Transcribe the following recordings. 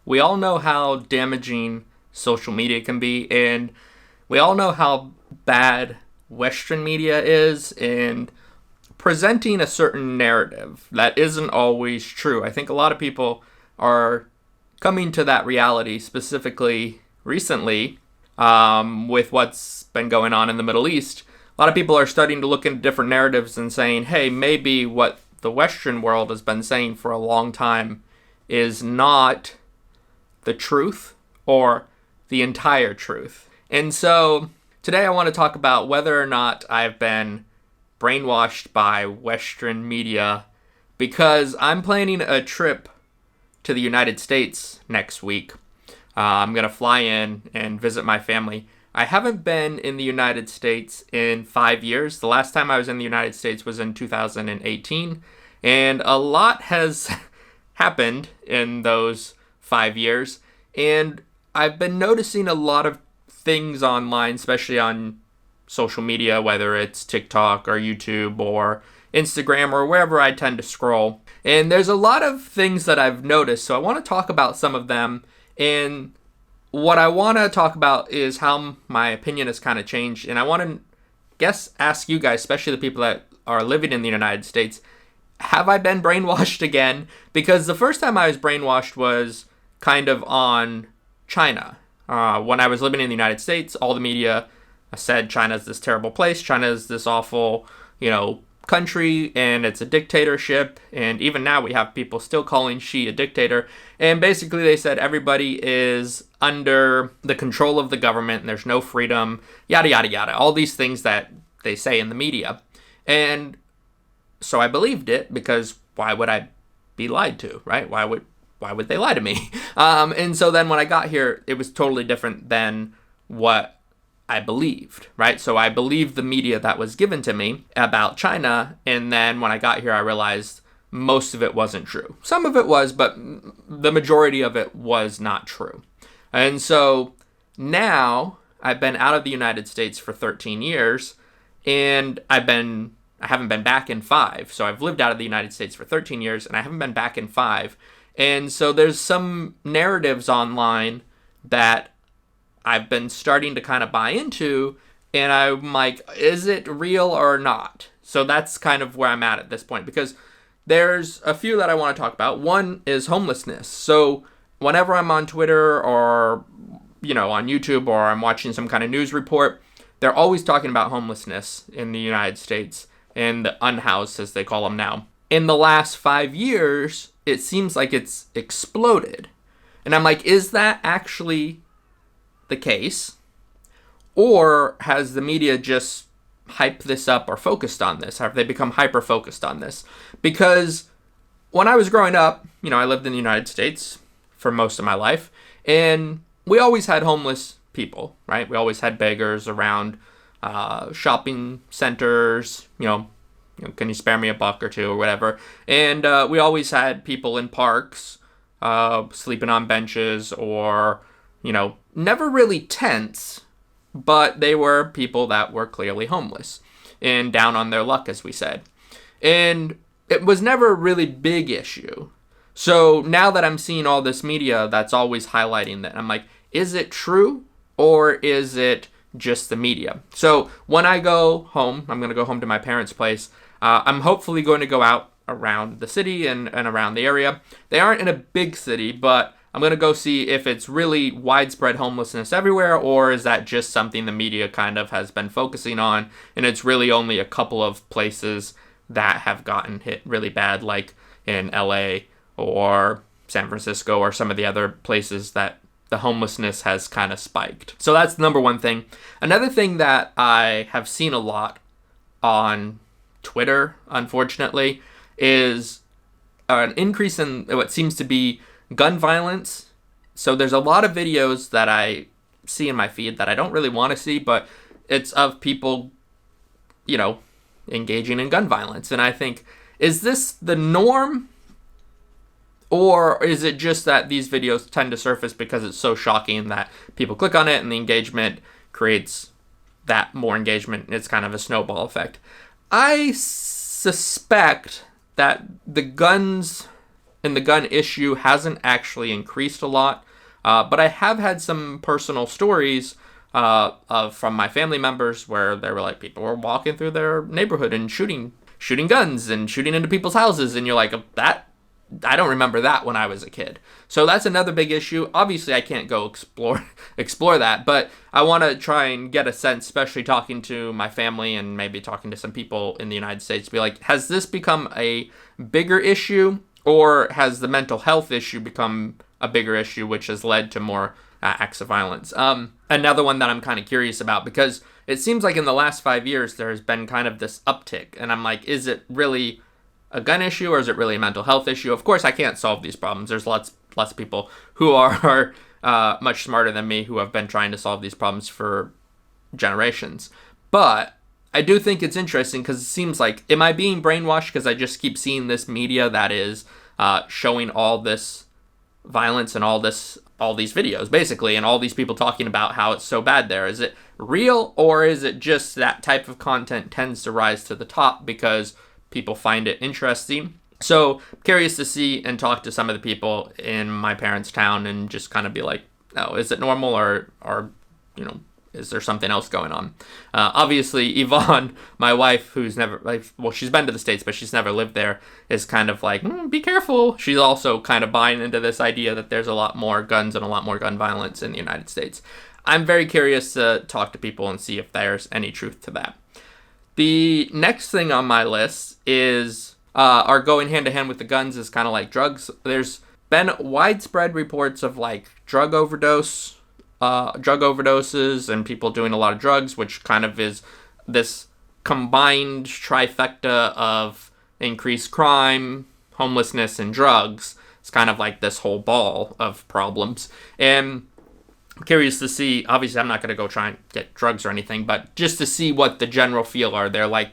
We all know how damaging social media can be, and we all know how bad Western media is in presenting a certain narrative that isn't always true. I think a lot of people are coming to that reality, specifically recently, with what's been going on in the Middle East. A lot of people are starting to look into different narratives and saying, hey, maybe what the Western world has been saying for a long time is not the truth or the entire truth. And so today I want to talk about whether or not I've been brainwashed by Western media, because I'm planning a trip to the United States next week. I'm going to fly in and visit my family. I haven't been in the United States in 5 years. The last time I was in the United States was in 2018, and a lot has happened in those 5 years. And I've been noticing a lot of things online, especially on social media, whether it's TikTok or YouTube or Instagram or wherever I tend to scroll. And there's a lot of things that I've noticed, so I want to talk about some of them. And what I want to talk about is how my opinion has kind of changed. And I want to ask you guys, especially the people that are living in the United States, have I been brainwashed again? Because the first time I was brainwashed was kind of on China. When I was living in the United States, all the media said China's this terrible place, China's this awful, country, and it's a dictatorship. And even now we have people still calling Xi a dictator. And basically they said everybody is under the control of the government and there's no freedom, yada, yada, yada. All these things that they say in the media. And so I believed it, because why would I be lied to, right? Why would they lie to me? And so then when I got here, it was totally different than what I believed, right? So I believed the media that was given to me about China, and then when I got here, I realized most of it wasn't true. Some of it was, but the majority of it was not true. And so now I've been out of the United States for 13 years, and I haven't been back in 5. So I've lived out of the United States for 13 years, and I haven't been back in 5. And so there's some narratives online that I've been starting to kind of buy into, and I'm like, is it real or not? So that's kind of where I'm at this point, because there's a few that I want to talk about. One is homelessness. So whenever I'm on Twitter or, on YouTube, or I'm watching some kind of news report, they're always talking about homelessness in the United States and the unhoused, as they call them now. In the last 5 years, it seems like it's exploded. And I'm like, is that actually the case? Or has the media just hyped this up or focused on this? Have they become hyper-focused on this? Because when I was growing up, I lived in the United States for most of my life, and we always had homeless people, right? We always had beggars around shopping centers, can you spare me a buck or two or whatever? And we always had people in parks sleeping on benches, or, never really tents, but they were people that were clearly homeless and down on their luck, as we said. And it was never a really big issue. So now that I'm seeing all this media that's always highlighting that, I'm like, is it true or is it just the media? So when I go home, I'm going to go home to my parents' place. I'm hopefully going to go out around the city and around the area. They aren't in a big city, but I'm going to go see if it's really widespread homelessness everywhere, or is that just something the media kind of has been focusing on, and it's really only a couple of places that have gotten hit really bad, like in LA or San Francisco or some of the other places that the homelessness has kind of spiked. So that's the number one thing. Another thing that I have seen a lot on Twitter, unfortunately, is an increase in what seems to be gun violence. So there's a lot of videos that I see in my feed that I don't really want to see, but it's of people, engaging in gun violence. And I think, is this the norm? Or is it just that these videos tend to surface because it's so shocking that people click on it and the engagement creates that more engagement? It's kind of a snowball effect. I suspect that the guns in the gun issue hasn't actually increased a lot, but I have had some personal stories from my family members where they were like, people were walking through their neighborhood and shooting guns and shooting into people's houses, and you're like, that I don't remember that when I was a kid. So that's another big issue. Obviously, I can't go explore that, but I want to try and get a sense, especially talking to my family and maybe talking to some people in the United States, be like, has this become a bigger issue, or has the mental health issue become a bigger issue, which has led to more acts of violence? Another one that I'm kind of curious about, because it seems like in the last 5 years, there has been kind of this uptick, and I'm like, is it really a gun issue, or is it really a mental health issue? Of course, I can't solve these problems. There's lots of people who are much smarter than me who have been trying to solve these problems for generations. But I do think it's interesting because it seems like, am I being brainwashed because I just keep seeing this media that is showing all this violence and all these videos, basically, and all these people talking about how it's so bad there? Is it real, or is it just that type of content tends to rise to the top because people find it interesting? So curious to see and talk to some of the people in my parents' town and just kind of be like, oh, is it normal, or is there something else going on? Obviously, Yvonne, my wife, who's never, she's been to the States, but she's never lived there, is kind of like, be careful. She's also kind of buying into this idea that there's a lot more guns and a lot more gun violence in the United States. I'm very curious to talk to people and see if there's any truth to that. The next thing on my list is, are going hand to hand with the guns, is kind of like drugs. There's been widespread reports of like drug overdoses and people doing a lot of drugs, which kind of is this combined trifecta of increased crime, homelessness, and drugs. It's kind of like this whole ball of problems. And I'm curious to see, obviously I'm not going to go try and get drugs or anything, but just to see what the general feel are. They're like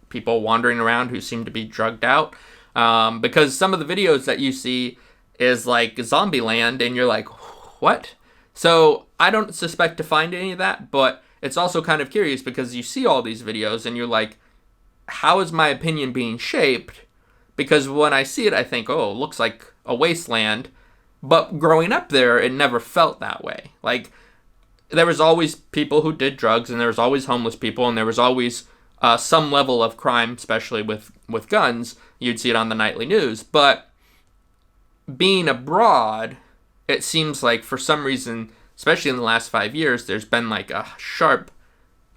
people wandering around who seem to be drugged out. Because some of the videos that you see is like zombie land, and you're like, what? So I don't suspect to find any of that, but it's also kind of curious because you see all these videos and you're like, how is my opinion being shaped? Because when I see it, I think, oh, it looks like a wasteland. But growing up there, it never felt that way. Like, there was always people who did drugs, and there was always homeless people, and there was always some level of crime, especially with guns. You'd see it on the nightly news. But being abroad, it seems like for some reason, especially in the last 5 years, there's been like a sharp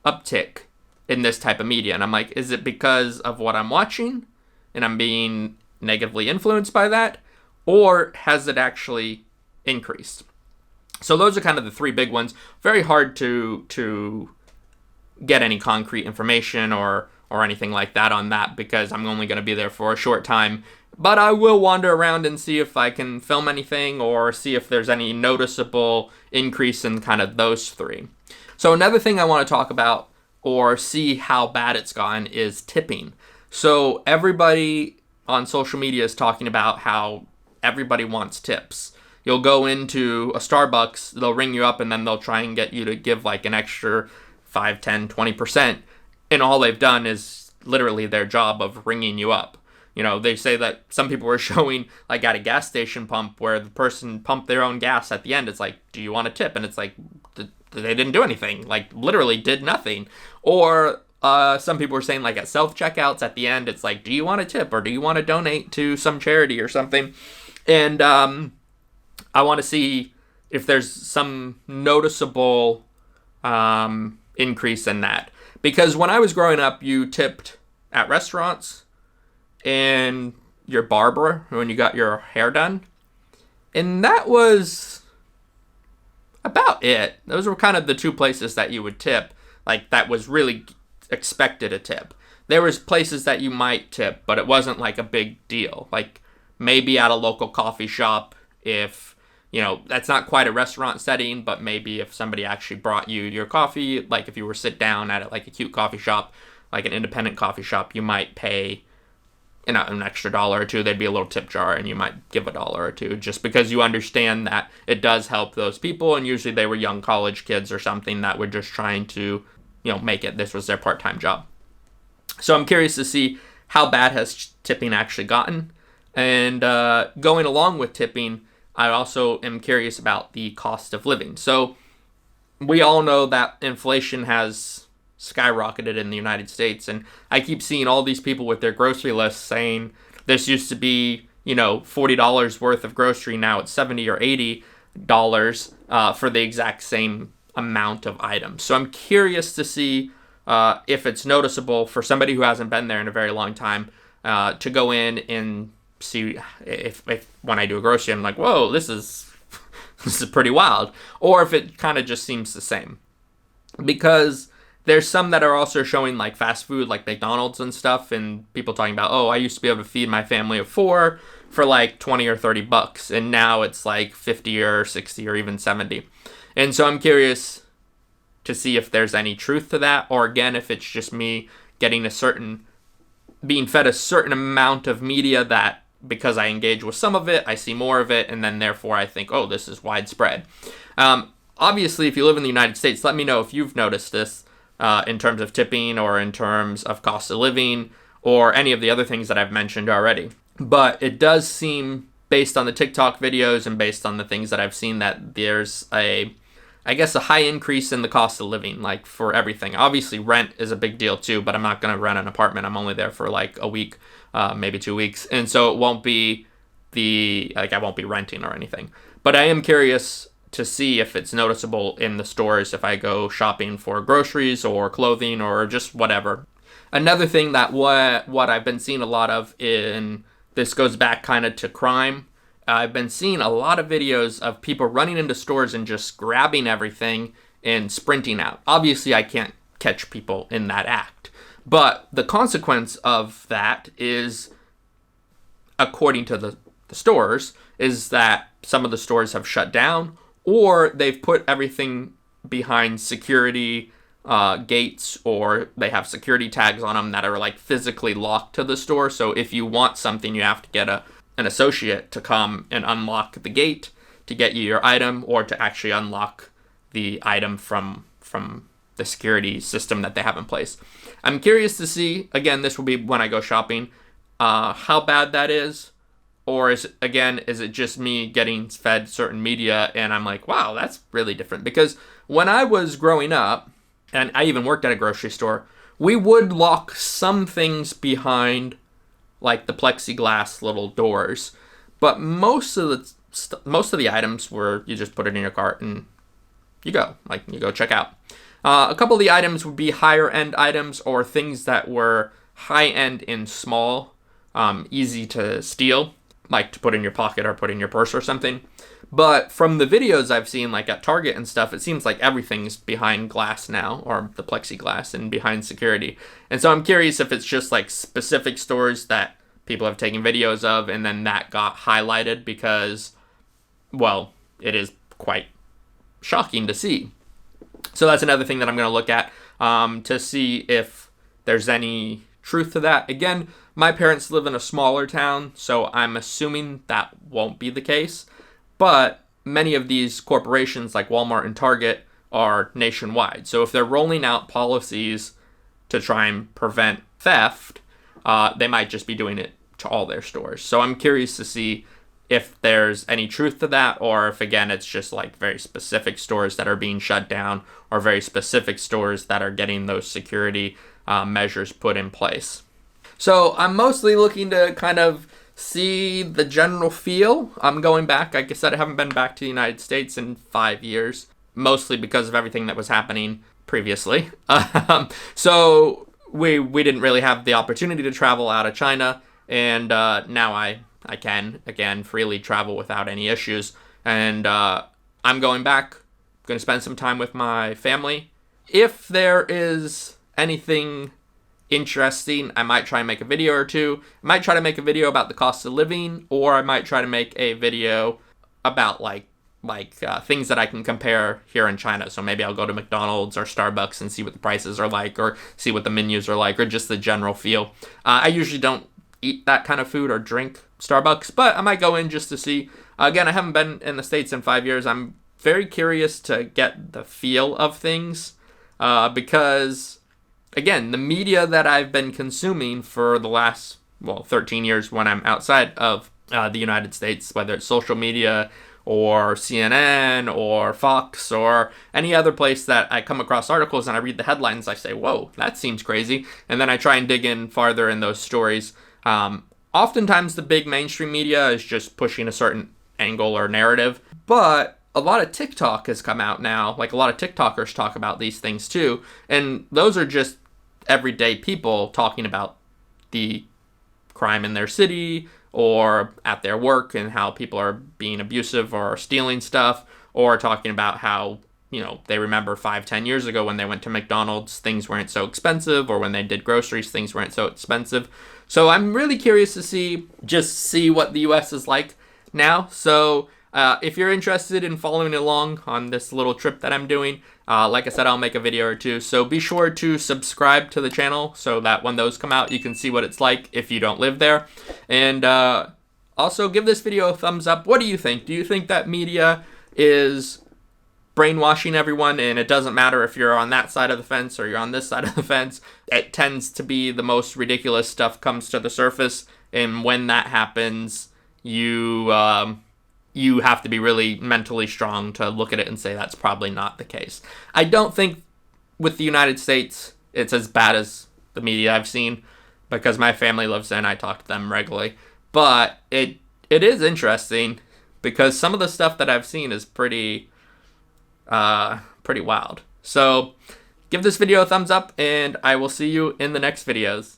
uptick in this type of media. And I'm like, is it because of what I'm watching and I'm being negatively influenced by that? Or has it actually increased? So those are kind of the three big ones. Very hard to get any concrete information or anything like that on that, because I'm only going to be there for a short time. But I will wander around and see if I can film anything or see if there's any noticeable increase in kind of those three. So another thing I want to talk about or see how bad it's gotten is tipping. So everybody on social media is talking about how everybody wants tips. You'll go into a Starbucks, they'll ring you up, and then they'll try and get you to give like an extra 5, 10, 20%. And all they've done is literally their job of ringing you up. You know, they say that some people were showing like at a gas station pump where the person pumped their own gas at the end. It's like, do you want a tip? And it's like, they didn't do anything, like literally did nothing. Or some people were saying like at self-checkouts at the end, it's like, do you want a tip or do you want to donate to some charity or something? And I want to see if there's some noticeable increase in that. Because when I was growing up, you tipped at restaurants and your barber when you got your hair done. And that was about it. Those were kind of the two places that you would tip. Like, that was really expected a tip. There was places that you might tip, but it wasn't like a big deal. Like, maybe at a local coffee shop, if, you know, that's not quite a restaurant setting, but maybe if somebody actually brought you your coffee, like if you were sit down at like a cute coffee shop, like an independent coffee shop, you might pay, you know, an extra $1 or $2. There'd be a little tip jar and you might give $1 or $2 just because you understand that it does help those people. And usually they were young college kids or something that were just trying to, you know, make it. This was their part-time job. So I'm curious to see how bad has tipping actually gotten. And going along with tipping, I also am curious about the cost of living. So we all know that inflation has skyrocketed in the United States, and I keep seeing all these people with their grocery lists saying this used to be, $40 worth of grocery, now it's $70 or $80 for the exact same amount of items. So I'm curious to see if it's noticeable for somebody who hasn't been there in a very long time to go in and see if when I do a grocery, I'm like, whoa, this is pretty wild, or if it kind of just seems the same. Because there's some that are also showing like fast food, like McDonald's and stuff, and people talking about, oh, I used to be able to feed my family of 4 for like 20 or 30 bucks, and now it's like 50 or 60 or even 70. And so I'm curious to see if there's any truth to that, or again, if it's just me being fed a certain amount of media that because I engage with some of it, I see more of it, and then therefore I think, oh, this is widespread. Obviously, if you live in the United States, let me know if you've noticed this in terms of tipping or in terms of cost of living or any of the other things that I've mentioned already. But it does seem, based on the TikTok videos and based on the things that I've seen, that there's a high increase in the cost of living, like for everything. Obviously, rent is a big deal too, but I'm not going to rent an apartment. I'm only there for like a week, maybe 2 weeks. And so it won't be I won't be renting or anything. But I am curious to see if it's noticeable in the stores if I go shopping for groceries or clothing or just whatever. Another thing that what I've been seeing a lot of this goes back kind of to crime. I've been seeing a lot of videos of people running into stores and just grabbing everything and sprinting out. Obviously, I can't catch people in that act. But the consequence of that is, according to the stores, is that some of the stores have shut down, or they've put everything behind security gates, or they have security tags on them that are like physically locked to the store. So if you want something, you have to get an associate to come and unlock the gate to get you your item, or to actually unlock the item from the security system that they have in place. I'm curious to see, again, this will be when I go shopping, how bad that is, or is it just me getting fed certain media and I'm like, wow, that's really different. Because when I was growing up, and I even worked at a grocery store, we would lock some things behind like the plexiglass little doors, but most of the items were you just put it in your cart and you go check out. A couple of the items would be higher end items or things that were high end and small, easy to steal, like to put in your pocket or put in your purse or something. But from the videos I've seen, like at Target and stuff, it seems like everything's behind glass now, or the plexiglass, and behind security. And so I'm curious if it's just like specific stores that people have taken videos of, and then that got highlighted because, well, it is quite shocking to see. So that's another thing that I'm going to look at to see if there's any truth to that. Again, my parents live in a smaller town, so I'm assuming that won't be the case. But many of these corporations like Walmart and Target are nationwide. So if they're rolling out policies to try and prevent theft, they might just be doing it to all their stores. So I'm curious to see if there's any truth to that, or if, again, it's just like very specific stores that are being shut down, or very specific stores that are getting those security measures put in place. So I'm mostly looking to kind of see the general feel. I'm going back. Like I said, I haven't been back to the United States in 5 years, mostly because of everything that was happening previously. So we didn't really have the opportunity to travel out of China, and now I can, again, freely travel without any issues. And I'm going back, going to spend some time with my family. If there is anything interesting, I might try and make a video or two. I might try to make a video about the cost of living, or I might try to make a video about like things that I can compare here in China. So maybe I'll go to McDonald's or Starbucks and see what the prices are like, or see what the menus are like, or just the general feel. I usually don't eat that kind of food or drink Starbucks, but I might go in just to see. Again, I haven't been in the States in 5 years. I'm very curious to get the feel of things because, again, the media that I've been consuming for the last 13 years when I'm outside of the United States, whether it's social media or CNN or Fox or any other place that I come across articles and I read the headlines, I say, whoa, that seems crazy. And then I try and dig in farther in those stories. Oftentimes the big mainstream media is just pushing a certain angle or narrative, but a lot of TikTok has come out now. Like, a lot of TikTokers talk about these things too. And those are just everyday people talking about the crime in their city or at their work and how people are being abusive or stealing stuff, or talking about how, they remember 5-10 years ago when they went to McDonald's, things weren't so expensive, or when they did groceries, things weren't so expensive. So I'm really curious to see what the US is like now. So if you're interested in following along on this little trip that I'm doing, like I said, I'll make a video or two. So be sure to subscribe to the channel so that when those come out, you can see what it's like if you don't live there. And also give this video a thumbs up. What do you think? Do you think that media is brainwashing everyone, and it doesn't matter if you're on that side of the fence or you're on this side of the fence? It tends to be the most ridiculous stuff comes to the surface, and when that happens, you have to be really mentally strong to look at it and say that's probably not the case. I don't think with the United States it's as bad as the media I've seen, because my family lives there and I talk to them regularly. But it is interesting because some of the stuff that I've seen is pretty wild. So give this video a thumbs up, and I will see you in the next videos.